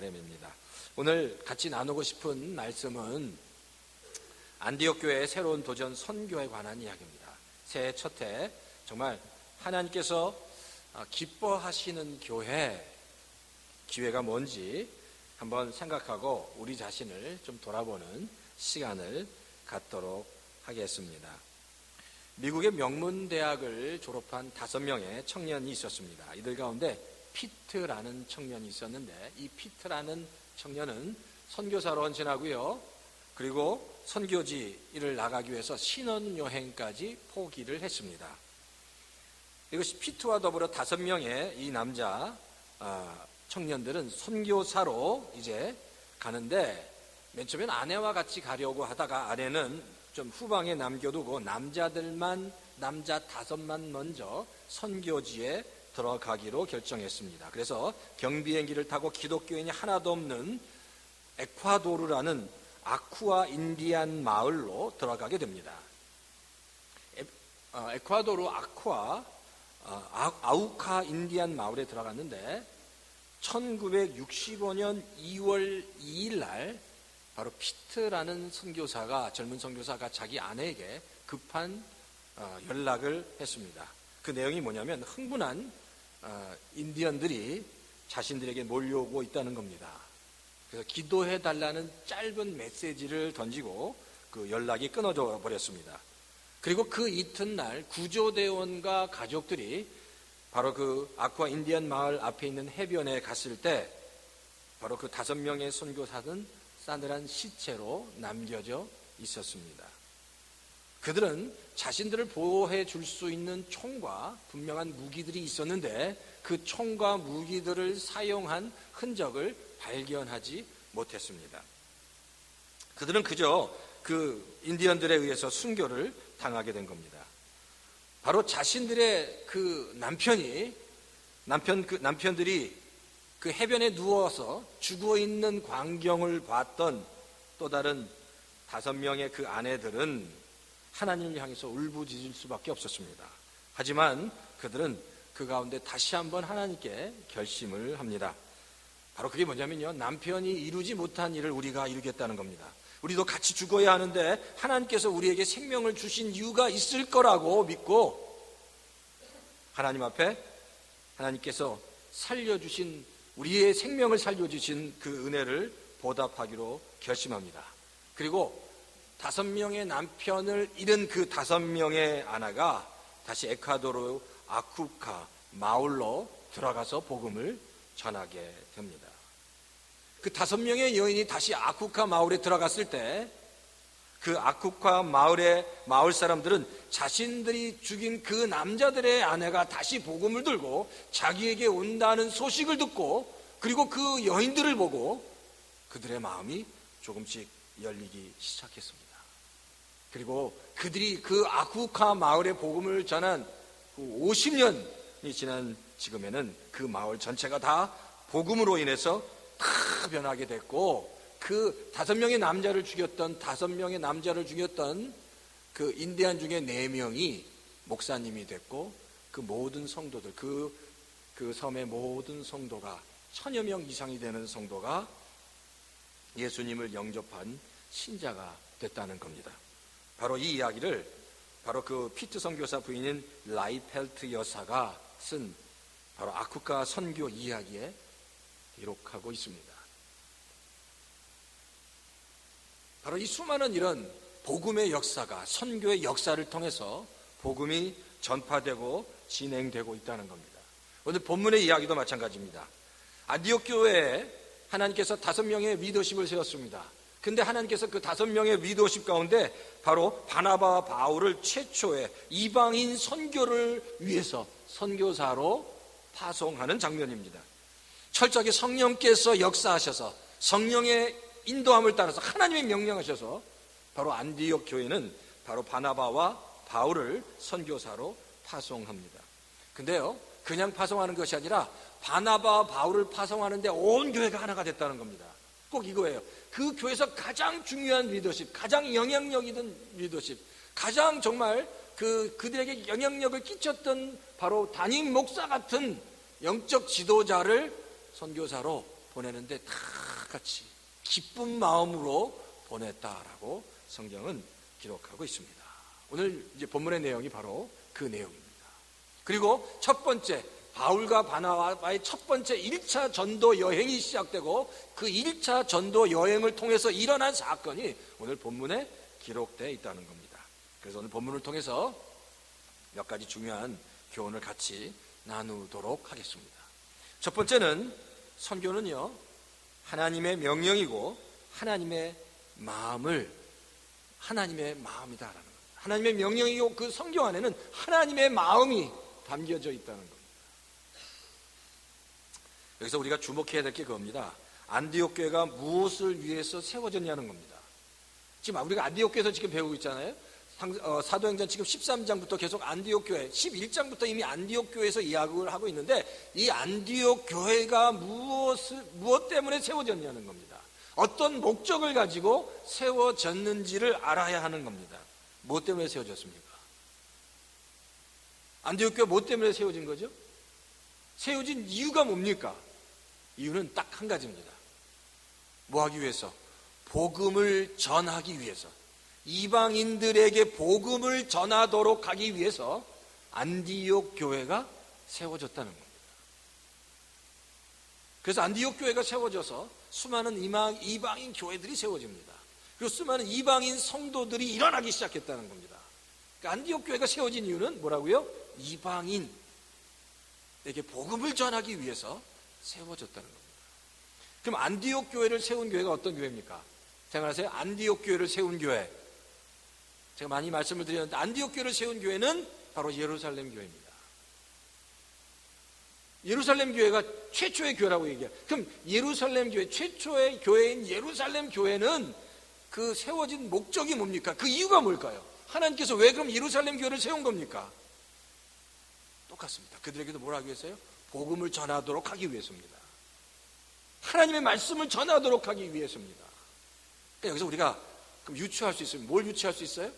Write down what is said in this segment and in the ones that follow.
바람입니다. 오늘 같이 나누고 싶은 말씀은 안디옥 교회의 새로운 도전 선교에 관한 이야기입니다. 새해 첫 해 정말 하나님께서 기뻐하시는 교회, 기회가 뭔지 한번 생각하고 우리 자신을 좀 돌아보는 시간을 갖도록 하겠습니다. 미국의 명문대학을 졸업한 5명의 청년이 있었습니다. 이들 가운데 피트라는 청년이 있었는데, 이 피트라는 청년은 선교사로 헌신하고요, 그리고 선교지 일을 나가기 위해서 신혼여행까지 포기를 했습니다. 이것이 피트와 더불어 5명의 이 남자 청년들은 선교사로 이제 가는데, 맨 처음엔 아내와 같이 가려고 하다가 아내는 좀 후방에 남겨두고 남자 5만 먼저 선교지에 들어가기로 결정했습니다. 그래서 경비행기를 타고 기독교인이 하나도 없는 에콰도르라는 아쿠아 인디안 마을로 들어가게 됩니다. 에콰도르 아우카 인디안 마을에 들어갔는데 1965년 2월 2일 날 바로 피트라는 젊은 선교사가 자기 아내에게 급한 연락을 했습니다. 그 내용이 뭐냐면 흥분한 인디언들이 자신들에게 몰려오고 있다는 겁니다. 그래서 기도해달라는 짧은 메시지를 던지고 그 연락이 끊어져 버렸습니다. 그리고 그 이튿날 구조대원과 가족들이 바로 그 아쿠아 인디안 마을 앞에 있는 해변에 갔을 때 바로 그 5명의 선교사는 싸늘한 시체로 남겨져 있었습니다. 그들은 자신들을 보호해 줄 수 있는 총과 분명한 무기들이 있었는데 그 총과 무기들을 사용한 흔적을 발견하지 못했습니다. 그들은 그저 그 인디언들에 의해서 순교를 당하게 된 겁니다. 바로 자신들의 그 남편들이 그 해변에 누워서 죽어 있는 광경을 봤던 또 다른 5명의 그 아내들은 하나님을 향해서 울부짖을 수밖에 없었습니다. 하지만 그들은 그 가운데 다시 한번 하나님께 결심을 합니다. 바로 그게 뭐냐면요, 남편이 이루지 못한 일을 우리가 이루겠다는 겁니다. 우리도 같이 죽어야 하는데 하나님께서 우리에게 생명을 주신 이유가 있을 거라고 믿고 하나님 앞에 하나님께서 우리의 생명을 살려주신 그 은혜를 보답하기로 결심합니다. 그리고 5명의 남편을 잃은 그 5명의 아내가 다시 에콰도르 아쿠카 마을로 들어가서 복음을 전하게 됩니다. 그 5명의 여인이 다시 아쿠카 마을에 들어갔을 때 그 아쿠카 마을 사람들은 자신들이 죽인 그 남자들의 아내가 다시 복음을 들고 자기에게 온다는 소식을 듣고, 그리고 그 여인들을 보고 그들의 마음이 조금씩 열리기 시작했습니다. 그리고 그들이 그 아쿠카 마을의 복음을 전한 50년이 지난 지금에는 그 마을 전체가 다 복음으로 인해서 다 변하게 됐고, 그 5명의 남자를 죽였던 그 인디안 중에 4명이 목사님이 됐고, 그 모든 성도들, 그 섬의 모든 성도가 1000여 명 이상이 되는 성도가 예수님을 영접한 신자가 됐다는 겁니다. 바로 이 이야기를 바로 그 피트 선교사 부인인 라이펠트 여사가 쓴 바로 아쿠카 선교 이야기에 기록하고 있습니다. 바로 이 수많은 이런 복음의 역사가, 선교의 역사를 통해서 복음이 전파되고 진행되고 있다는 겁니다. 오늘 본문의 이야기도 마찬가지입니다. 안디옥 교회에 하나님께서 5명의 리더십을 세웠습니다. 근데 하나님께서 그 5명의 리더십 가운데 바로 바나바와 바울을 최초의 이방인 선교를 위해서 선교사로 파송하는 장면입니다. 철저하게 성령께서 역사하셔서 성령의 인도함을 따라서 하나님의 명령하셔서 바로 안디옥 교회는 바로 바나바와 바울을 선교사로 파송합니다. 근데요, 그냥 파송하는 것이 아니라 바나바와 바울을 파송하는데 온 교회가 하나가 됐다는 겁니다. 꼭 이거예요. 그 교회에서 가장 중요한 리더십, 가장 영향력 있는 리더십, 가장 정말 그들에게 영향력을 끼쳤던 바로 담임 목사 같은 영적 지도자를 선교사로 보내는데 다 같이 기쁜 마음으로 보냈다라고 성경은 기록하고 있습니다. 오늘 이제 본문의 내용이 바로 그 내용입니다. 그리고 첫 번째, 바울과 바나바의 첫 번째 1차 전도 여행이 시작되고 그 1차 전도 여행을 통해서 일어난 사건이 오늘 본문에 기록되어 있다는 겁니다. 그래서 오늘 본문을 통해서 몇 가지 중요한 교훈을 같이 나누도록 하겠습니다. 첫 번째는 선교는요, 하나님의 명령이고 하나님의 마음이다라는 겁니다. 하나님의 명령이고 그 성경 안에는 하나님의 마음이 담겨져 있다는 겁니다. 여기서 우리가 주목해야 될 게 그겁니다. 안디옥 교회가 무엇을 위해서 세워졌냐는 겁니다. 지금 우리가 안디옥 교회에서 지금 배우고 있잖아요. 사도행전 지금 13장부터 계속 안디옥 교회, 11장부터 이미 안디옥 교회에서 이야기를 하고 있는데, 이 안디옥 교회가 무엇 때문에 세워졌냐는 겁니다. 어떤 목적을 가지고 세워졌는지를 알아야 하는 겁니다. 무엇 때문에 세워졌습니까? 안디옥 교회 무엇 때문에 세워진 거죠? 세워진 이유가 뭡니까? 이유는 딱 한 가지입니다. 뭐 하기 위해서? 복음을 전하기 위해서, 이방인들에게 복음을 전하도록 하기 위해서 안디옥 교회가 세워졌다는 겁니다. 그래서 안디옥 교회가 세워져서 수많은 이방인 교회들이 세워집니다. 그리고 수많은 이방인 성도들이 일어나기 시작했다는 겁니다. 그러니까 안디옥 교회가 세워진 이유는 뭐라고요? 이방인에게 복음을 전하기 위해서 세워졌다는 겁니다. 그럼 안디옥 교회를 세운 교회가 어떤 교회입니까? 생각하세요. 안디옥 교회를 세운 교회, 제가 많이 말씀을 드렸는데 안디옥 교회를 세운 교회는 바로 예루살렘 교회입니다. 예루살렘 교회가 최초의 교회라고 얘기해요. 그럼 예루살렘 교회, 최초의 교회인 예루살렘 교회는 그 세워진 목적이 뭡니까? 그 이유가 뭘까요? 하나님께서 왜 그럼 예루살렘 교회를 세운 겁니까? 똑같습니다. 그들에게도 뭘 하기 위해서요? 복음을 전하도록 하기 위해서입니다. 하나님의 말씀을 전하도록 하기 위해서입니다. 그러니까 여기서 우리가 그럼 유추할 수 있어요. 뭘 유추할 수 있어요?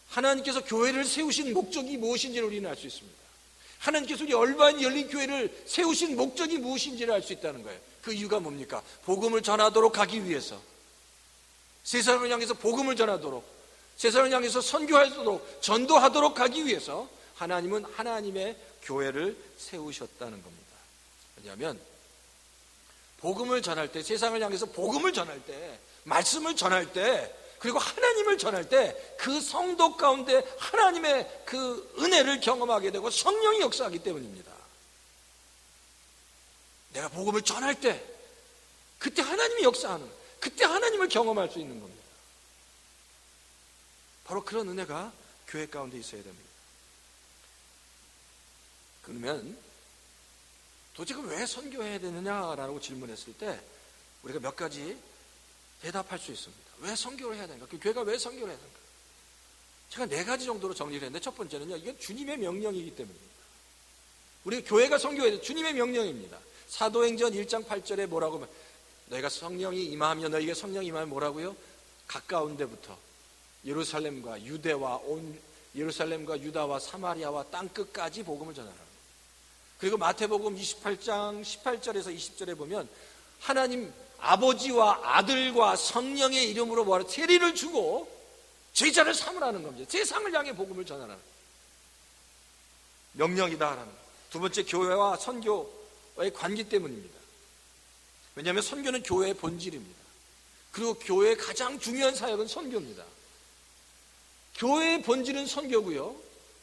하나님께서 교회를 세우신 목적이 무엇인지를 우리는 알 수 있습니다. 하나님께서 우리 얼반 열린 교회를 세우신 목적이 무엇인지를 알 수 있다는 거예요. 그 이유가 뭡니까? 복음을 전하도록 하기 위해서, 세상을 향해서 복음을 전하도록, 세상을 향해서 선교하도록, 전도하도록 하기 위해서 하나님은 하나님의 교회를 세우셨다는 겁니다. 왜냐하면 복음을 전할 때, 세상을 향해서 복음을 전할 때, 말씀을 전할 때, 그리고 하나님을 전할 때 그 성도 가운데 하나님의 그 은혜를 경험하게 되고 성령이 역사하기 때문입니다. 내가 복음을 전할 때 그때 하나님이 역사하는, 그때 하나님을 경험할 수 있는 겁니다. 바로 그런 은혜가 교회 가운데 있어야 됩니다. 그러면 도대체 왜 선교해야 되느냐라고 질문했을 때 우리가 몇 가지 대답할 수 있습니다. 왜 선교를 해야 되는가? 그 교회가 왜 선교를 해야 되는가? 제가 4가지 정도로 정리를 했는데, 첫 번째는요, 이게 주님의 명령이기 때문입니다. 우리 교회가 선교해야 돼. 주님의 명령입니다. 사도행전 1장 8절에 뭐라고, 너희가 성령이 임하면, 너희에게 성령이 임하면 뭐라고요? 가까운 데부터 예루살렘과 유다와 사마리아와 땅 끝까지 복음을 전하라. 그리고 마태복음 28장 18절에서 20절에 보면 하나님 아버지와 아들과 성령의 이름으로 뭐하라? 세리를 주고 제자를 삼으라는 겁니다. 세상을 향해 복음을 전하라는 명령이다라는 거예요. 두 번째, 교회와 선교와의 관계 때문입니다. 왜냐하면 선교는 교회의 본질입니다. 그리고 교회의 가장 중요한 사역은 선교입니다. 교회의 본질은 선교고요,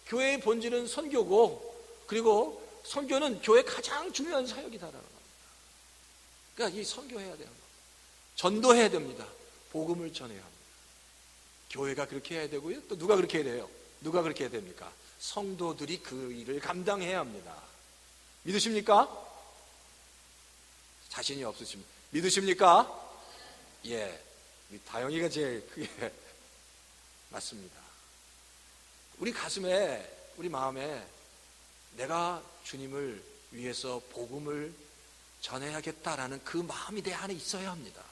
교회의 본질은 선교고, 그리고 선교는 교회의 가장 중요한 사역이다라는 겁니다. 그러니까 이 선교해야 돼요. 전도해야 됩니다. 복음을 전해야 합니다. 교회가 그렇게 해야 되고요. 또 누가 그렇게 해야 돼요? 누가 그렇게 해야 됩니까? 성도들이 그 일을 감당해야 합니다. 믿으십니까? 자신이 없으십니까? 믿으십니까? 예, 다영이가 제일 크게 맞습니다. 우리 가슴에, 우리 마음에 내가 주님을 위해서 복음을 전해야겠다라는 그 마음이 내 안에 있어야 합니다.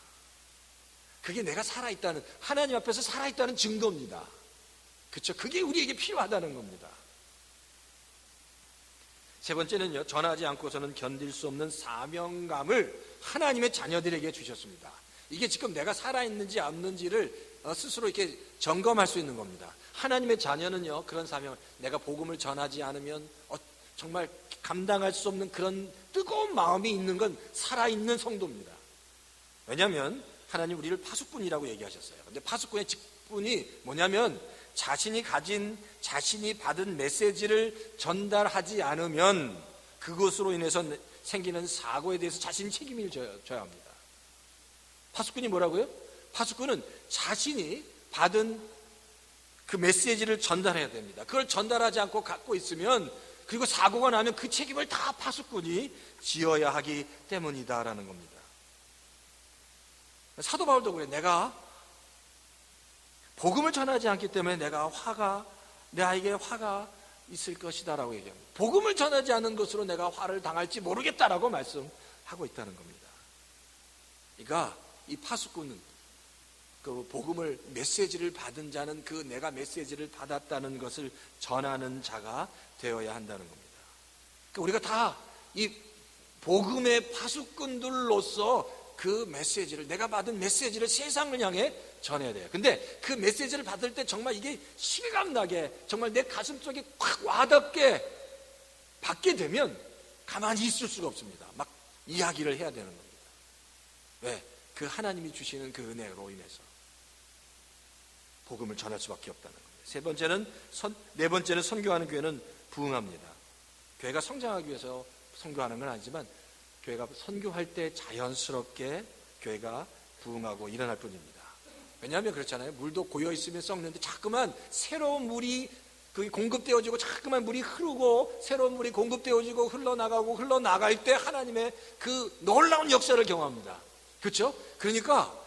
그게 내가 살아있다는, 하나님 앞에서 살아있다는 증거입니다. 그렇죠? 그게 우리에게 필요하다는 겁니다. 세 번째는요, 전하지 않고서는 견딜 수 없는 사명감을 하나님의 자녀들에게 주셨습니다. 이게 지금 내가 살아있는지 없는지를 스스로 이렇게 점검할 수 있는 겁니다. 하나님의 자녀는요, 그런 사명을, 내가 복음을 전하지 않으면 정말 감당할 수 없는 그런 뜨거운 마음이 있는 건 살아있는 성도입니다. 왜냐하면 하나님 우리를 파수꾼이라고 얘기하셨어요. 근데 파수꾼의 직분이 뭐냐면, 자신이 받은 메시지를 전달하지 않으면 그것으로 인해서 생기는 사고에 대해서 자신이 책임을 져야 합니다. 파수꾼이 뭐라고요? 파수꾼은 자신이 받은 그 메시지를 전달해야 됩니다. 그걸 전달하지 않고 갖고 있으면, 그리고 사고가 나면 그 책임을 다 파수꾼이 지어야 하기 때문이다라는 겁니다. 사도 바울도 그래요. 내가 복음을 전하지 않기 때문에 나에게 화가 있을 것이다라고 얘기합니다. 복음을 전하지 않은 것으로 내가 화를 당할지 모르겠다라고 말씀하고 있다는 겁니다. 그러니까 이 파수꾼은 그 복음을, 메시지를 받은 자는 그 내가 메시지를 받았다는 것을 전하는 자가 되어야 한다는 겁니다. 그러니까 우리가 다 이 복음의 파수꾼들로서 그 메시지를, 내가 받은 메시지를 세상을 향해 전해야 돼요. 근데 그 메시지를 받을 때 정말 이게 실감나게, 정말 내 가슴 속에 확 와닿게 받게 되면 가만히 있을 수가 없습니다. 막 이야기를 해야 되는 겁니다. 왜? 그 하나님이 주시는 그 은혜로 인해서 복음을 전할 수밖에 없다는 겁니다. 네 번째는 선교하는 교회는 부흥합니다. 교회가 성장하기 위해서 선교하는 건 아니지만, 교회가 선교할 때 자연스럽게 교회가 부흥하고 일어날 뿐입니다. 왜냐하면 그렇잖아요. 물도 고여 있으면 썩는데 자꾸만 새로운 물이 공급되어지고, 자꾸만 물이 흐르고, 새로운 물이 공급되어지고 흘러나갈 때 하나님의 그 놀라운 역사를 경험합니다. 그렇죠? 그러니까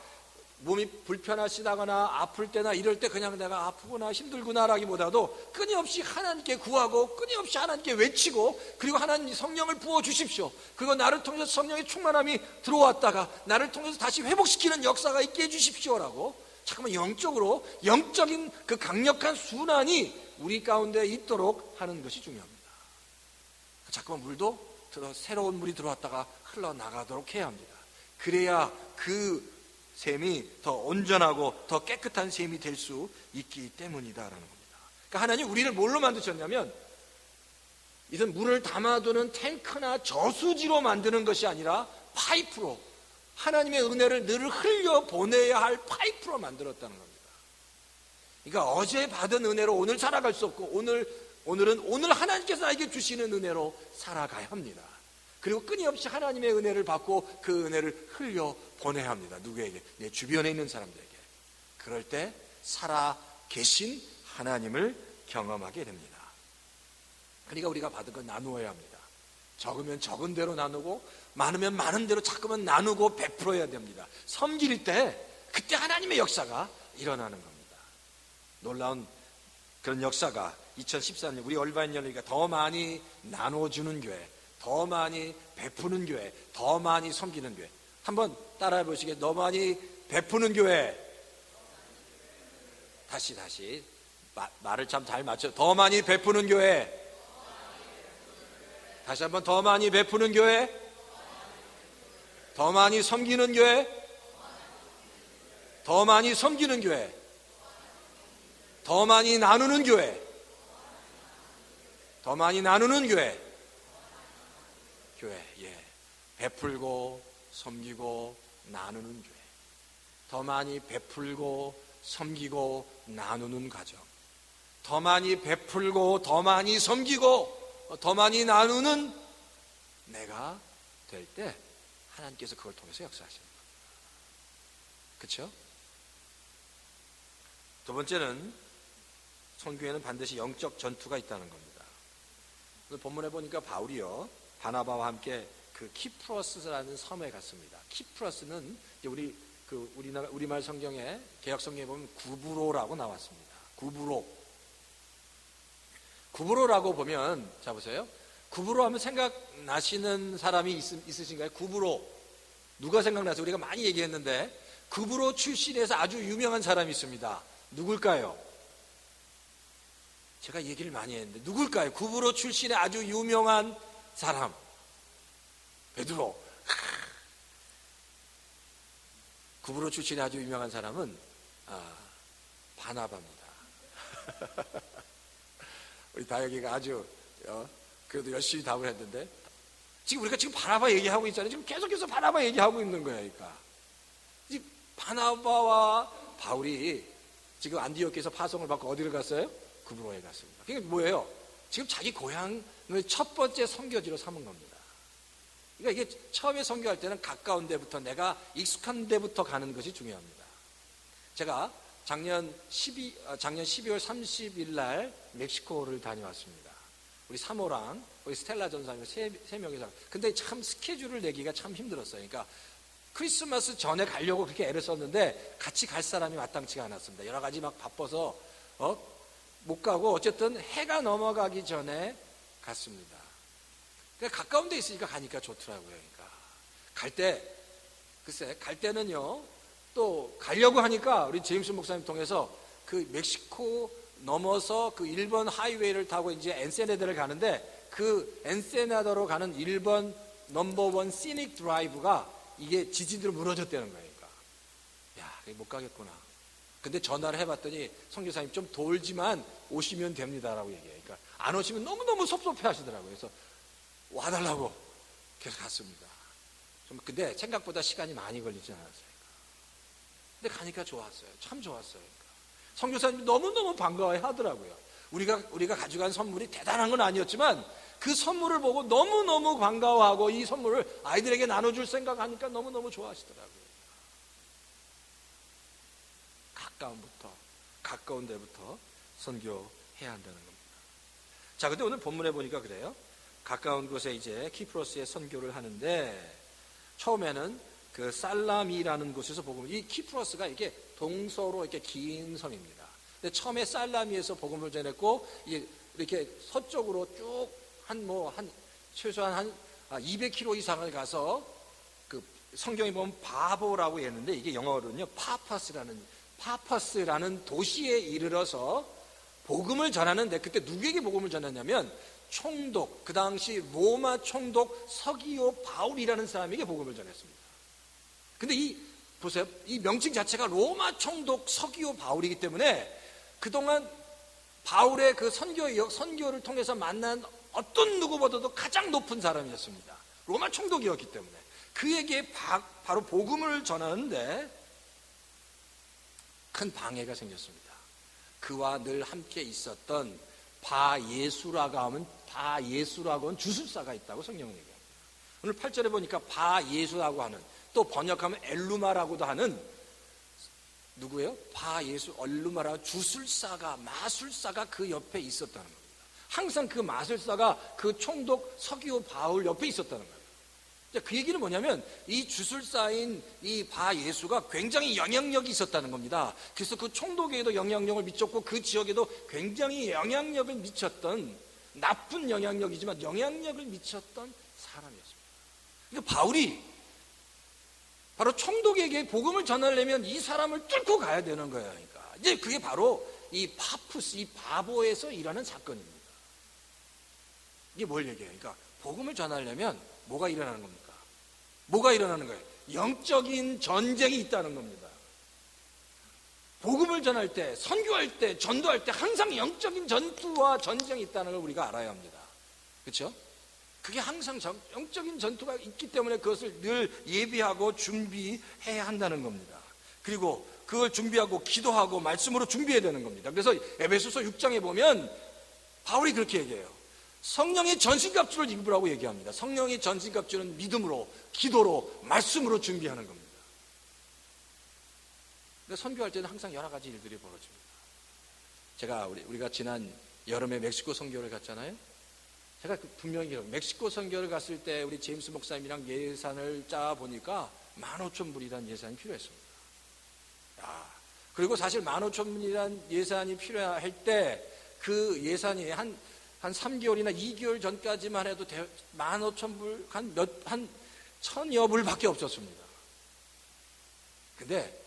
몸이 불편하시다거나 아플 때나 이럴 때 그냥 내가 아프구나, 힘들구나라기보다도 끊임없이 하나님께 구하고, 끊임없이 하나님께 외치고, 그리고 하나님 성령을 부어주십시오. 그리고 나를 통해서 성령의 충만함이 들어왔다가 나를 통해서 다시 회복시키는 역사가 있게 해주십시오라고 잠깐만 영적인 그 강력한 순환이 우리 가운데 있도록 하는 것이 중요합니다. 자꾸만 새로운 물이 들어왔다가 흘러나가도록 해야 합니다. 그래야 그 샘이 더 온전하고 더 깨끗한 샘이 될 수 있기 때문이다라는 겁니다. 그러니까 하나님 우리를 뭘로 만드셨냐면, 이런 물을 담아두는 탱크나 저수지로 만드는 것이 아니라 파이프로, 하나님의 은혜를 늘 흘려 보내야 할 파이프로 만들었다는 겁니다. 그러니까 어제 받은 은혜로 오늘 살아갈 수 없고, 오늘은 오늘 하나님께서 나에게 주시는 은혜로 살아가야 합니다. 그리고 끊임없이 하나님의 은혜를 받고 그 은혜를 흘려 보내야 합니다. 누구에게? 내 주변에 있는 사람들에게. 그럴 때 살아 계신 하나님을 경험하게 됩니다. 그러니까 우리가 받은 건 나누어야 합니다. 적으면 적은 대로 나누고, 많으면 많은 대로 자꾸만 나누고 베풀어야 됩니다. 섬길 때 그때 하나님의 역사가 일어나는 겁니다. 놀라운 그런 역사가 2014년 우리 얼바인 연합회가 더 많이 나눠주는 교회, 더 많이 베푸는 교회, 더 많이 섬기는 교회. 한번 따라해 보시게. 더 많이 베푸는 교회. 다시 말을 참 잘 맞춰. 더 많이 베푸는 교회. 다시 한번. 더 많이 베푸는 교회. 더 많이 섬기는 교회. 더 많이 섬기는 교회. 더 많이 나누는 교회. 더 많이 나누는 교회. 베풀고 섬기고 나누는 교회. 더 많이 베풀고 섬기고 나누는 가정. 더 많이 베풀고 더 많이 섬기고 더 많이 나누는 내가 될 때 하나님께서 그걸 통해서 역사하시는 겁니다. 그렇죠? 두 번째는 선교에는 반드시 영적 전투가 있다는 겁니다. 본문에 보니까 바울이요, 바나바와 함께 그 키프로스라는 섬에 갔습니다. 키프로스는 우리말 성경에, 개역 성경에 보면 구브로라고 나왔습니다. 구브로라고 보면, 자 보세요. 구브로 하면 생각나시는 사람이 있으신가요? 구브로. 누가 생각나세요? 우리가 많이 얘기했는데 구브로 출신에서 아주 유명한 사람이 있습니다. 누굴까요? 제가 얘기를 많이 했는데 누굴까요? 구브로 출신의 아주 유명한 사람, 베드로. 구브로 출신의 아주 유명한 사람은 바나바입니다. 우리 다혁이가 아주 그래도 열심히 답을 했는데, 지금 우리가 지금 바나바 얘기하고 있잖아요. 지금 계속해서 바나바 얘기하고 있는 거예요. 그러니까 이 바나바와 바울이 지금 안디옥에서 파송을 받고 어디를 갔어요? 구브로에 갔습니다. 그게 뭐예요? 지금 자기 고향을 첫 번째 선교지로 삼은 겁니다. 그러니까 이게 처음에 선교할 때는 가까운 데부터, 내가 익숙한 데부터 가는 것이 중요합니다. 제가 작년 12월 30일 날 멕시코를 다녀왔습니다. 우리 사모랑 우리 스텔라 전사님 세 명이서. 근데 참 스케줄을 내기가 참 힘들었어요. 그러니까 크리스마스 전에 가려고 그렇게 애를 썼는데 같이 갈 사람이 마땅치가 않았습니다. 여러 가지 막 바빠서 못 가고, 어쨌든 해가 넘어가기 전에 갔습니다. 그러니까 가까운 데 있으니까 가니까 좋더라고요. 그러니까 갈 때는요, 또 가려고 하니까 우리 제임스 목사님 통해서 그 멕시코 넘어서 그 1번 하이웨이를 타고 이제 엔세나다를 가는데, 그 엔세나다로 가는 1번 넘버원 시닉 드라이브가 이게 지진으로 무너졌다는 거예요. 그러니까 야, 못 가겠구나. 근데 전화를 해봤더니 선교사님 좀 돌지만 오시면 됩니다라고 얘기해요. 그러니까 안 오시면 너무너무 섭섭해 하시더라고요. 그래서 와달라고 계속 갔습니다. 근데 생각보다 시간이 많이 걸리지 않았어요. 근데 가니까 좋았어요. 참 좋았어요. 선교사님이 너무너무 반가워해 하더라고요. 우리가 가져간 선물이 대단한 건 아니었지만 그 선물을 보고 너무너무 반가워하고 이 선물을 아이들에게 나눠줄 생각하니까 너무너무 좋아하시더라고요. 가까운 데부터 선교해야 한다는 겁니다. 자, 근데 오늘 본문에 보니까 그래요. 가까운 곳에 이제 키프로스에 선교를 하는데, 처음에는 그 살라미라는 곳에서 복음을, 이 키프로스가 이렇게 동서로 이렇게 긴 섬입니다. 근데 처음에 살라미에서 복음을 전했고, 이렇게 서쪽으로 쭉 최소한 한 200km 이상을 가서, 그 성경에 보면 바보라고 했는데 이게 영어로는요 파퍼스라는 도시에 이르러서 복음을 전하는데, 그때 누구에게 복음을 전했냐면 총독, 그 당시 로마 총독 서기오 바울이라는 사람에게 복음을 전했습니다. 근데 보세요, 이 명칭 자체가 로마 총독 서기오 바울이기 때문에 그동안 바울의 그 선교를 통해서 만난 어떤 누구보다도 가장 높은 사람이었습니다. 로마 총독이었기 때문에 그에게 바로 복음을 전하는데 큰 방해가 생겼습니다. 그와 늘 함께 있었던 바예수라고 하면 주술사가 있다고 성경은 얘기합니다. 오늘 8절에 보니까 바예수라고 하는, 또 번역하면 엘루마라고도 하는, 누구예요? 바예수, 엘루마라고 주술사가, 마술사가 그 옆에 있었다는 겁니다. 항상 그 마술사가 그 총독 서기오 바울 옆에 있었다는 거예요. 그 얘기는 뭐냐면 이 주술사인 이 바예수가 굉장히 영향력이 있었다는 겁니다. 그래서 그 총독에게도 영향력을 미쳤고 그 지역에도 굉장히 영향력을 미쳤던, 나쁜 영향력이지만 영향력을 미쳤던 사람이었습니다. 그러니까 바울이 바로 총독에게 복음을 전하려면 이 사람을 뚫고 가야 되는 거예요. 그러니까 이제 그게 바로 이 파푸스, 이 바보에서 일하는 사건입니다. 이게 뭘 얘기해요? 그러니까 복음을 전하려면 뭐가 일어나는 겁니까? 뭐가 일어나는 거예요? 영적인 전쟁이 있다는 겁니다. 복음을 전할 때, 선교할 때, 전도할 때 항상 영적인 전투와 전쟁이 있다는 걸 우리가 알아야 합니다. 그렇죠? 그게 항상 영적인 전투가 있기 때문에 그것을 늘 예비하고 준비해야 한다는 겁니다. 그리고 그걸 준비하고 기도하고 말씀으로 준비해야 되는 겁니다. 그래서 에베소서 6장에 보면 바울이 그렇게 얘기해요. 성령의 전신갑주를 입으라고 얘기합니다. 성령의 전신갑주는 믿음으로, 기도로, 말씀으로 준비하는 겁니다. 근데 선교할 때는 항상 여러 가지 일들이 벌어집니다. 제가 우리가 지난 여름에 멕시코 선교를 갔잖아요. 제가 분명히 멕시코 선교를 갔을 때 우리 제임스 목사님이랑 예산을 짜 보니까 15,000불이라는 예산이 필요했습니다. 그리고 사실 15,000불이라는 예산이 필요할 때 그 예산이 한 3개월이나 2개월 전까지만 해도 15,000불, 한 1,000여 불밖에 없었습니다. 근데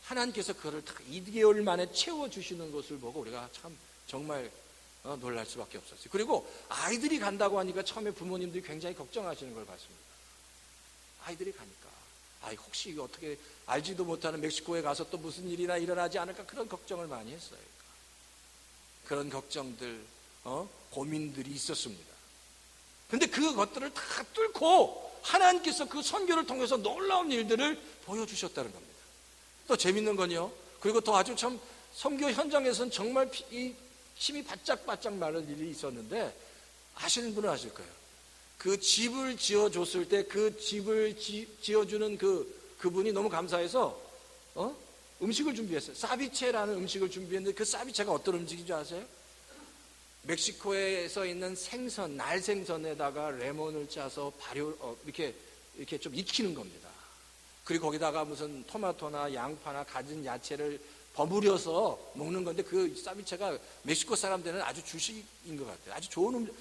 하나님께서 그거를 딱 2개월 만에 채워주시는 것을 보고 우리가 참 정말 놀랄 수밖에 없었어요. 그리고 아이들이 간다고 하니까 처음에 부모님들이 굉장히 걱정하시는 걸 봤습니다. 아이들이 가니까 혹시 이거 어떻게 알지도 못하는 멕시코에 가서 또 무슨 일이나 일어나지 않을까, 그런 걱정을 많이 했어요. 그런 걱정들, 고민들이 있었습니다. 근데 그것들을 다 뚫고 하나님께서 그 선교를 통해서 놀라운 일들을 보여주셨다는 겁니다. 또 재밌는 건요, 그리고 또 아주 참 선교 현장에서는 정말 이 힘이 바짝바짝 마른 일이 있었는데, 아시는 분은 아실 거예요. 그 집을 지어줬을 때 그 집을 지어주는 그분이 너무 감사해서 음식을 준비했어요. 사비체라는 음식을 준비했는데, 그 사비체가 어떤 음식인 줄 아세요? 멕시코에서 있는 생선, 날생선에다가 레몬을 짜서 이렇게 좀 익히는 겁니다. 그리고 거기다가 무슨 토마토나 양파나 갖은 야채를 버무려서 먹는 건데, 그 사비체가 멕시코 사람들은 아주 주식인 것 같아요. 아주 좋은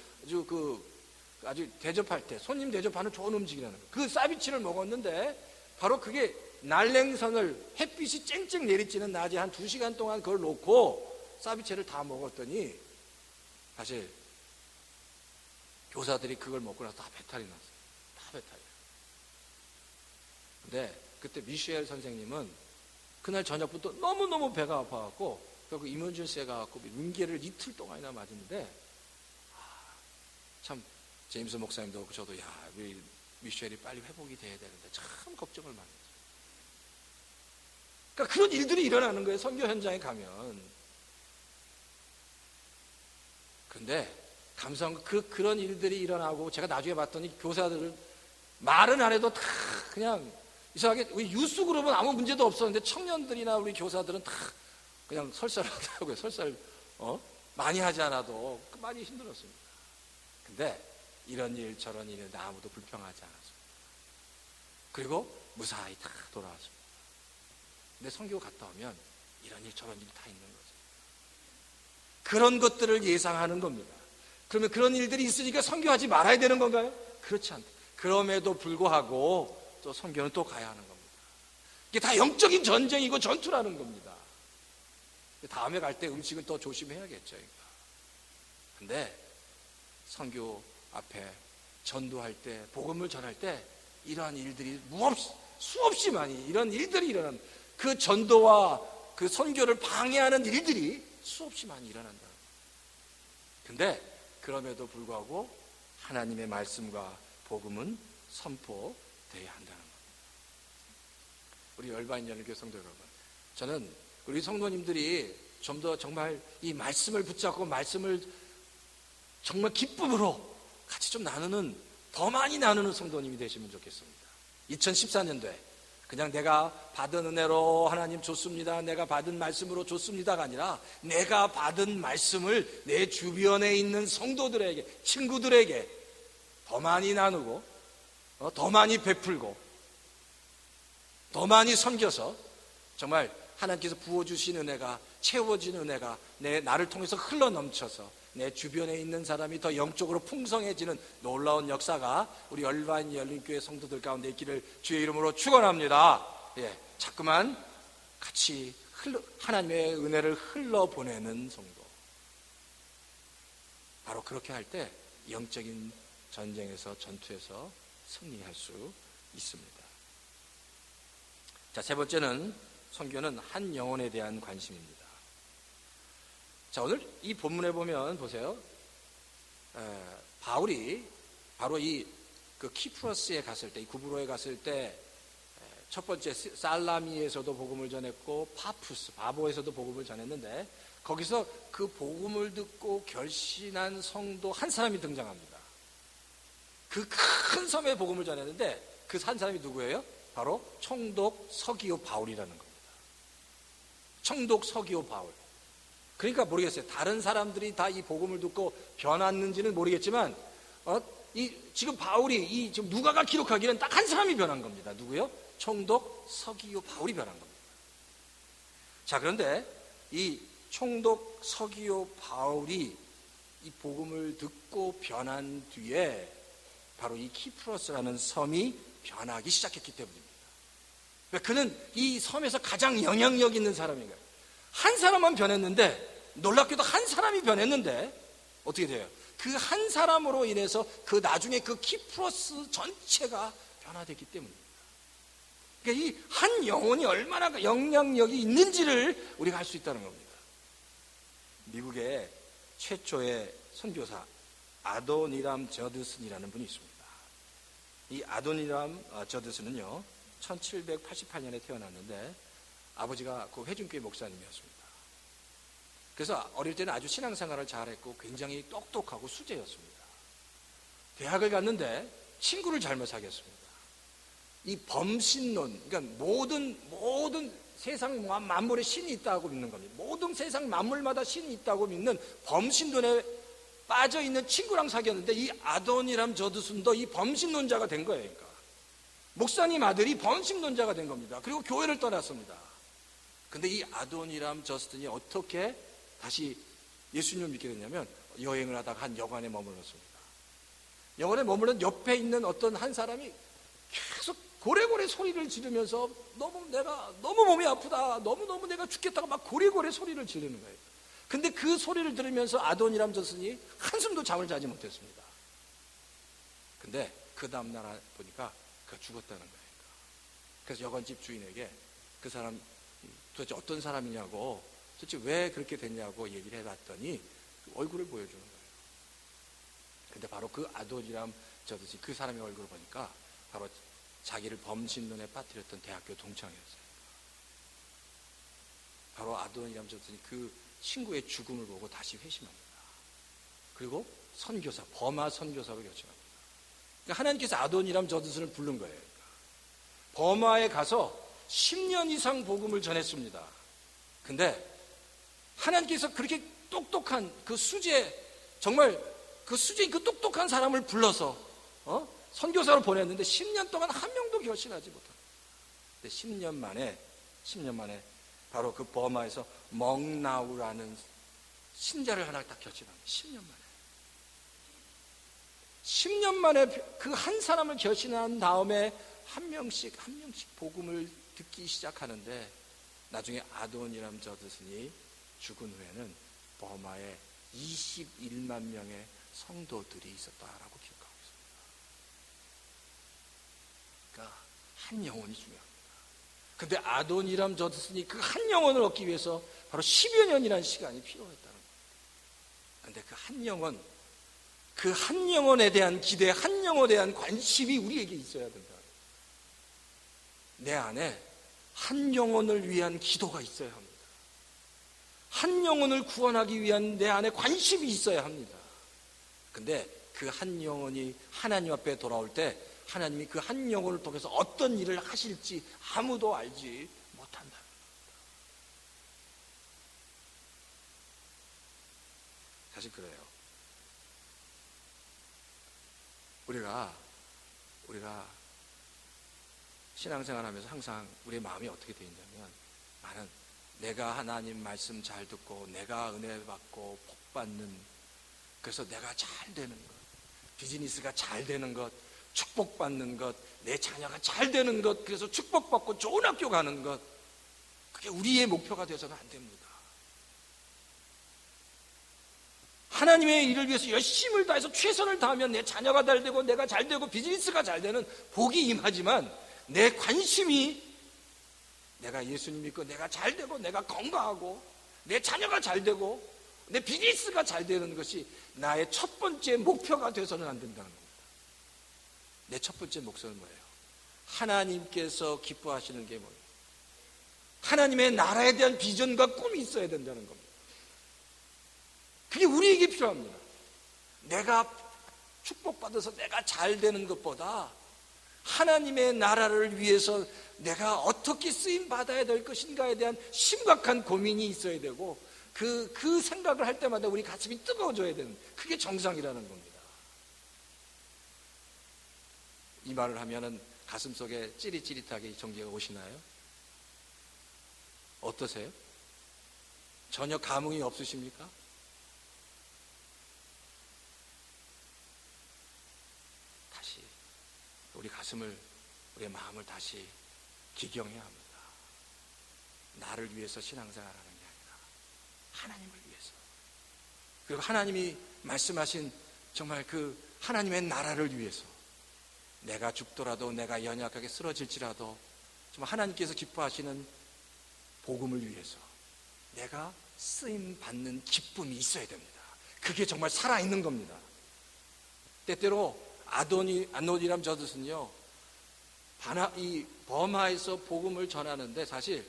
아주 대접할 때, 손님 대접하는 좋은 음식이라는 거예요. 그 사비치를 먹었는데, 바로 그게 날냉선을 햇빛이 쨍쨍 내리쬐는 낮에 한 2시간 동안 그걸 놓고 사비체를 다 먹었더니, 사실 교사들이 그걸 먹고 나서 다 배탈이 났어요. 다 배탈이에요. 근데 그때 미셸 선생님은 그날 저녁부터 너무너무 배가 아파갖고 결국 이머전시에 가갖고 뭉게를 이틀 동안이나 맞았는데, 참 제임스 목사님도 그렇고 저도 우리 미셸이 빨리 회복이 돼야 되는데 참 걱정을 많이 했어요. 그러니까 그런 일들이 일어나는 거예요, 선교 현장에 가면. 그런데 감사한 건 그런 일들이 일어나고, 제가 나중에 봤더니 교사들은 말은 안 해도 다 그냥 이상하게, 우리 유스 그룹은 아무 문제도 없었는데 청년들이나 우리 교사들은 다 그냥 설설하더라고요. 설설 많이 하지 않아도 많이 힘들었습니다. 근데 이런 일 저런 일에 아무도 불평하지 않았습니다. 그리고 무사히 다 돌아왔습니다. 근데 선교 갔다 오면 이런 일 저런 일이 다 있는 거죠. 그런 것들을 예상하는 겁니다. 그러면 그런 일들이 있으니까 선교하지 말아야 되는 건가요? 그렇지 않다. 그럼에도 불구하고 또 선교는 또 가야 하는 겁니다. 이게 다 영적인 전쟁이고 전투라는 겁니다. 다음에 갈 때 음식은 또 조심해야겠죠. 근데 선교 앞에 전도할 때, 복음을 전할 때 이러한 일들이 수없이 많이 이런 일들이 일어납니다. 그 전도와 그 선교를 방해하는 일들이 수없이 많이 일어난다. 근데 그럼에도 불구하고 하나님의 말씀과 복음은 선포돼야 한다는 겁니다. 우리 열반 연일교 성도 여러분, 저는 우리 성도님들이 좀 더 정말 이 말씀을 붙잡고 말씀을 정말 기쁨으로 같이 좀 더 많이 나누는 성도님이 되시면 좋겠습니다. 2014년도에 그냥 내가 받은 은혜로 하나님 좋습니다, 내가 받은 말씀으로 좋습니다가 아니라, 내가 받은 말씀을 내 주변에 있는 성도들에게, 친구들에게 더 많이 나누고, 더 많이 베풀고, 더 많이 섬겨서 정말 하나님께서 부어주신 은혜가, 채워진 은혜가 나를 통해서 흘러넘쳐서 내 주변에 있는 사람이 더 영적으로 풍성해지는 놀라운 역사가 우리 열반 열린교회 성도들 가운데 있기를 주의 이름으로 축원합니다. 자꾸만 같이 하나님의 은혜를 흘러보내는 성도, 바로 그렇게 할 때 영적인 전쟁에서, 전투에서 승리할 수 있습니다. 자, 세 번째는, 선교는 한 영혼에 대한 관심입니다. 자, 오늘 이 본문에 보면 보세요. 바울이 바로 그 키프러스에 갔을 때, 이 구브로에 갔을 때 첫 번째 살라미에서도 복음을 전했고 파푸스, 바보에서도 복음을 전했는데, 거기서 그 복음을 듣고 결신한 성도 한 사람이 등장합니다. 그 큰 섬에 복음을 전했는데 그 한 사람이 누구예요? 바로 총독 서기오 바울이라는 겁니다. 총독 서기오 바울. 그러니까 모르겠어요. 다른 사람들이 다 이 복음을 듣고 변했는지는 모르겠지만, 지금 바울이 지금 누가가 기록하기는 딱 한 사람이 변한 겁니다. 누구요? 총독 서기오 바울이 변한 겁니다. 자, 그런데 이 총독 서기오 바울이 이 복음을 듣고 변한 뒤에 바로 이 키프로스라는 섬이 변하기 시작했기 때문입니다. 그는 이 섬에서 가장 영향력 있는 사람인 거예요. 한 사람만 변했는데, 놀랍게도 한 사람이 변했는데, 어떻게 돼요? 그 한 사람으로 인해서 그 나중에 그 키프로스 전체가 변화됐기 때문입니다. 그러니까 이 한 영혼이 얼마나 영향력이 있는지를 우리가 알 수 있다는 겁니다. 미국의 최초의 선교사 아도니람 저드슨이라는 분이 있습니다. 이 아도니람 저드슨은요 1788년에 태어났는데 아버지가 그 회중교회 목사님이었습니다. 그래서 어릴 때는 아주 신앙생활을 잘했고 굉장히 똑똑하고 수재였습니다. 대학을 갔는데 친구를 잘못 사귀었습니다. 이 범신론, 그러니까 모든 세상 만물에 신이 있다고 믿는 겁니다. 모든 세상 만물마다 신이 있다고 믿는 범신론에 빠져 있는 친구랑 사귀었는데 이 아도니람 저드슨도 이 범신론자가 된 거예요. 그러니까 목사님 아들이 범신론자가 된 겁니다. 그리고 교회를 떠났습니다. 근데 이 아도니람 저드슨이 어떻게 다시 예수님을 믿게 됐냐면 여행을 하다가 한 여관에 머물렀습니다. 여관에 머물른 옆에 있는 어떤 한 사람이 계속 고래고래 소리를 지르면서 너무 몸이 아프다, 너무 내가 죽겠다고 막 고래고래 소리를 지르는 거예요. 근데 그 소리를 들으면서 아도니람 저드슨이 한숨도 잠을 자지 못했습니다. 근데 그 다음날 보니까 그가 죽었다는 거예요. 그래서 여관집 주인에게 그 사람 도대체 어떤 사람이냐고, 도대체 왜 그렇게 됐냐고 얘기를 해봤더니 얼굴을 보여주는 거예요. 근데 바로 그 아도니람 저드슨, 그 사람의 얼굴을 보니까 바로 자기를 범신론에 빠뜨렸던 대학교 동창이었어요. 바로 아도니람 저드슨이 그 친구의 죽음을 보고 다시 회심합니다. 그리고 선교사, 버마 선교사로 결정합니다. 그러니까 하나님께서 아도니람 저드슨을 부른 거예요. 그러니까 버마에 가서 10년 이상 복음을 전했습니다. 근데 하나님께서 그렇게 똑똑한 그 수재, 정말 그 수재인 그 똑똑한 사람을 불러서 선교사로 보냈는데 10년 동안 한 명도 결신하지 못합니다. 근데 10년 만에 바로 그 버마에서 멍나우라는 신자를 하나 딱 결신합니다. 10년 만에 그 한 사람을 결신한 다음에 한 명씩 복음을 듣기 시작하는데 나중에 아도니람 저드슨이 죽은 후에는 버마에 21만 명의 성도들이 있었다라고 기록하고 있습니다. 그러니까 한 영혼이 중요합니다. 근데 아도니람 저드슨이 그 한 영혼을 얻기 위해서 바로 10여 년이라는 시간이 필요했다는 겁니다. 근데 그 한 영혼에 대한 기대, 한 영혼에 대한 관심이 우리에게 있어야 된다. 내 안에 한 영혼을 위한 기도가 있어야 합니다. 한 영혼을 구원하기 위한 내 안에 관심이 있어야 합니다. 근데 그 한 영혼이 하나님 앞에 돌아올 때 하나님이 그 한 영혼을 통해서 어떤 일을 하실지 아무도 알지 못한다. 사실 그래요. 우리가 신앙생활 하면서 항상 우리의 마음이 어떻게 되어 있냐면, 나는 내가 하나님 말씀 잘 듣고 내가 은혜 받고 복 받는, 그래서 내가 잘 되는 것, 비즈니스가 잘 되는 것, 축복받는 것, 내 자녀가 잘 되는 것, 그래서 축복받고 좋은 학교 가는 것, 그게 우리의 목표가 되어서는 안 됩니다. 하나님의 일을 위해서 열심을 다해서 최선을 다하면 내 자녀가 잘 되고 내가 잘 되고 비즈니스가 잘 되는 복이 임하지만, 내 관심이 내가 예수님 믿고 내가 잘 되고 내가 건강하고 내 자녀가 잘 되고 내 비즈니스가 잘 되는 것이 나의 첫 번째 목표가 돼서는 안 된다는 겁니다. 내 첫 번째 목표는 뭐예요? 하나님께서 기뻐하시는 게 뭐예요? 하나님의 나라에 대한 비전과 꿈이 있어야 된다는 겁니다. 그게 우리에게 필요합니다. 내가 축복받아서 내가 잘 되는 것보다 하나님의 나라를 위해서 내가 어떻게 쓰임 받아야 될 것인가에 대한 심각한 고민이 있어야 되고, 그 생각을 할 때마다 우리 가슴이 뜨거워져야 되는, 그게 정상이라는 겁니다. 이 말을 하면은 가슴 속에 찌릿찌릿하게 정죄가 오시나요? 어떠세요? 전혀 감흥이 없으십니까? 다시 우리 가슴을, 우리의 마음을 다시 기경해야 합니다. 나를 위해서 신앙생활하는 게 아니라 하나님을 위해서. 그리고 하나님이 말씀하신 정말 그 하나님의 나라를 위해서 내가 죽더라도, 내가 연약하게 쓰러질지라도 정말 하나님께서 기뻐하시는 복음을 위해서 내가 쓰임 받는 기쁨이 있어야 됩니다. 그게 정말 살아있는 겁니다. 때때로 아노니람 저듯은요, 이 버마에서 복음을 전하는데 사실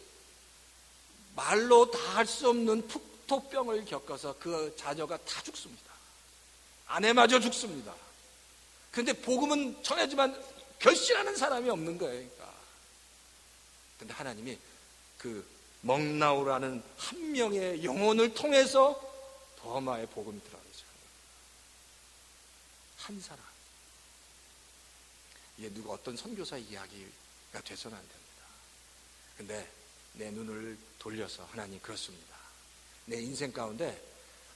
말로 다 할 수 없는 푹토병을 겪어서 그 자녀가 다 죽습니다. 아내마저 죽습니다. 그런데 복음은 전하지만 결실하는 사람이 없는 거예요. 그런데 하나님이 그 멍나우라는 한 명의 영혼을 통해서 버마의 복음이 들어가죠. 한 사람. 이게 누가 어떤 선교사 이야기가 돼서는 안 됩니다. 그런데 내 눈을 돌려서 하나님 그렇습니다. 내 인생 가운데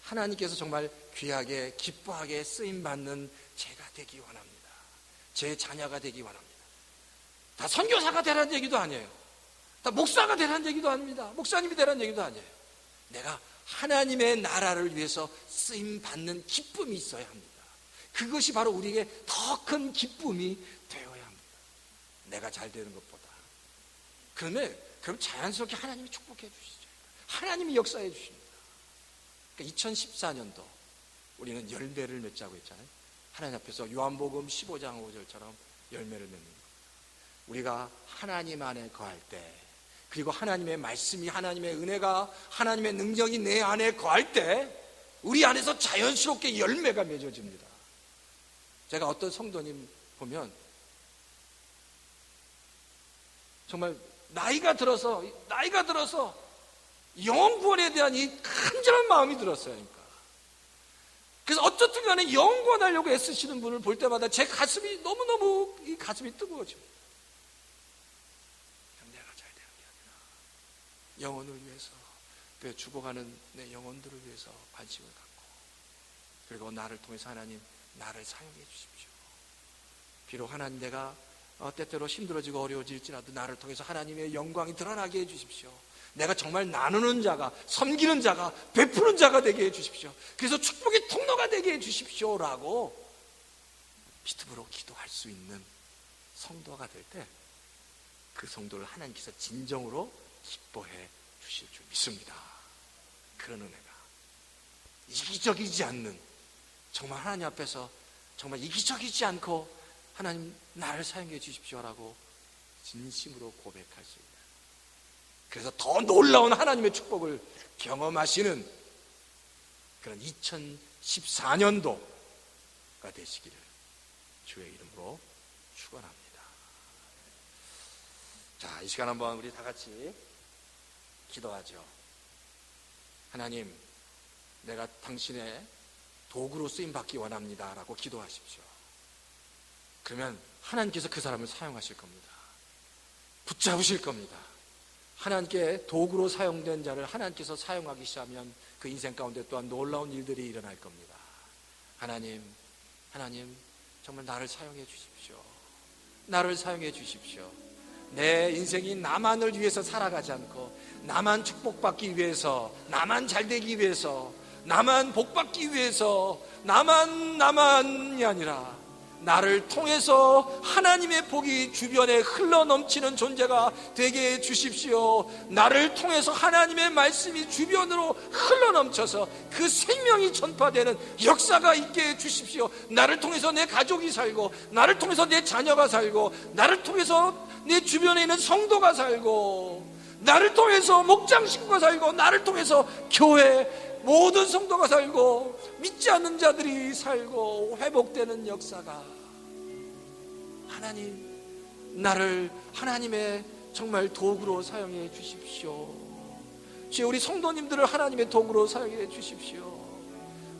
하나님께서 정말 귀하게 기뻐하게 쓰임받는 제가 되기 원합니다. 제 자녀가 되기 원합니다. 다 선교사가 되라는 얘기도 아니에요. 다 목사가 되라는 얘기도 아닙니다. 목사님이 되라는 얘기도 아니에요. 내가 하나님의 나라를 위해서 쓰임받는 기쁨이 있어야 합니다. 그것이 바로 우리에게 더 큰 기쁨이 되어야 합니다. 내가 잘 되는 것보다. 그럼 자연스럽게 하나님이 축복해 주시죠. 하나님이 역사해 주십니다. 그러니까 2014년도 우리는 열매를 맺자고 했잖아요. 하나님 앞에서 요한복음 15장 5절처럼 열매를 맺는 거예요. 우리가 하나님 안에 거할 때, 그리고 하나님의 말씀이, 하나님의 은혜가, 하나님의 능력이 내 안에 거할 때 우리 안에서 자연스럽게 열매가 맺어집니다. 제가 어떤 성도님 보면 정말 나이가 들어서 영혼 구원에 대한 이 간절한 마음이 들었어요. 그러니까. 그래서 어쨌든 간에 영혼 구원하려고 애쓰시는 분을 볼 때마다 제 가슴이 너무너무 이 가슴이 뜨거워집니다. 내가 잘 되는 게 아니라 영혼을 위해서, 그 죽어가는 내 영혼들을 위해서 관심을 갖고, 그리고 나를 통해서 하나님 나를 사용해 주십시오. 비록 하나님 내가 때때로 힘들어지고 어려워질지라도 나를 통해서 하나님의 영광이 드러나게 해 주십시오. 내가 정말 나누는 자가, 섬기는 자가, 베푸는 자가 되게 해 주십시오. 그래서 축복의 통로가 되게 해 주십시오라고 믿음으로 기도할 수 있는 성도가 될 때 그 성도를 하나님께서 진정으로 기뻐해 주실 줄 믿습니다. 그런 은혜가 이기적이지 않는, 정말 하나님 앞에서 정말 이기적이지 않고 하나님 나를 사용해 주십시오라고 진심으로 고백할 수 있는, 그래서 더 놀라운 하나님의 축복을 경험하시는 그런 2014년도가 되시기를 주의 이름으로 축원합니다. 자, 이 시간 한번 우리 다 같이 기도하죠. 하나님, 내가 당신의 도구로 쓰임받기 원합니다 라고 기도하십시오. 그러면 하나님께서 그 사람을 사용하실 겁니다. 붙잡으실 겁니다. 하나님께 도구로 사용된 자를 하나님께서 사용하기 시작하면 그 인생 가운데 또한 놀라운 일들이 일어날 겁니다. 하나님 정말 나를 사용해 주십시오. 나를 사용해 주십시오. 내 인생이 나만을 위해서 살아가지 않고 나만 축복받기 위해서, 나만 잘되기 위해서, 나만 복받기 위해서, 나만이 아니라 나를 통해서 하나님의 복이 주변에 흘러넘치는 존재가 되게 해 주십시오. 나를 통해서 하나님의 말씀이 주변으로 흘러넘쳐서 그 생명이 전파되는 역사가 있게 해 주십시오. 나를 통해서 내 가족이 살고, 나를 통해서 내 자녀가 살고, 나를 통해서 내 주변에 있는 성도가 살고, 나를 통해서 목장 식구가 살고, 나를 통해서 교회 모든 성도가 살고, 믿지 않는 자들이 살고 회복되는 역사가, 하나님 나를 하나님의 정말 도구로 사용해 주십시오. 주여, 우리 성도님들을 하나님의 도구로 사용해 주십시오.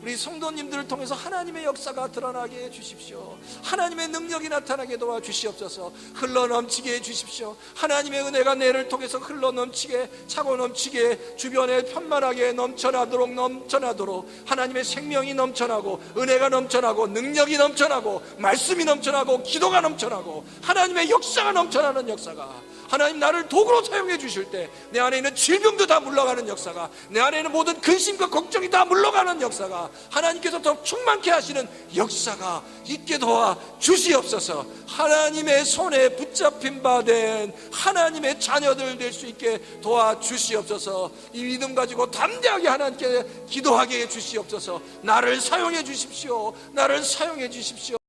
우리 성도님들을 통해서 하나님의 역사가 드러나게 해 주십시오. 하나님의 능력이 나타나게 도와주시옵소서. 흘러넘치게 해 주십시오. 하나님의 은혜가 내를 통해서 흘러넘치게, 차고 넘치게, 주변에 편만하게 넘쳐나도록 하나님의 생명이 넘쳐나고, 은혜가 넘쳐나고, 능력이 넘쳐나고, 말씀이 넘쳐나고, 기도가 넘쳐나고, 하나님의 역사가 넘쳐나는 역사가 하나님 나를 도구로 사용해 주실 때 내 안에 있는 질병도 다 물러가는 역사가, 내 안에 있는 모든 근심과 걱정이 다 물러가는 역사가, 하나님께서 더 충만케 하시는 역사가 있게 도와 주시옵소서. 하나님의 손에 붙잡힌 바 된 하나님의 자녀들 될 수 있게 도와 주시옵소서. 이 믿음 가지고 담대하게 하나님께 기도하게 해 주시옵소서. 나를 사용해 주십시오. 나를 사용해 주십시오.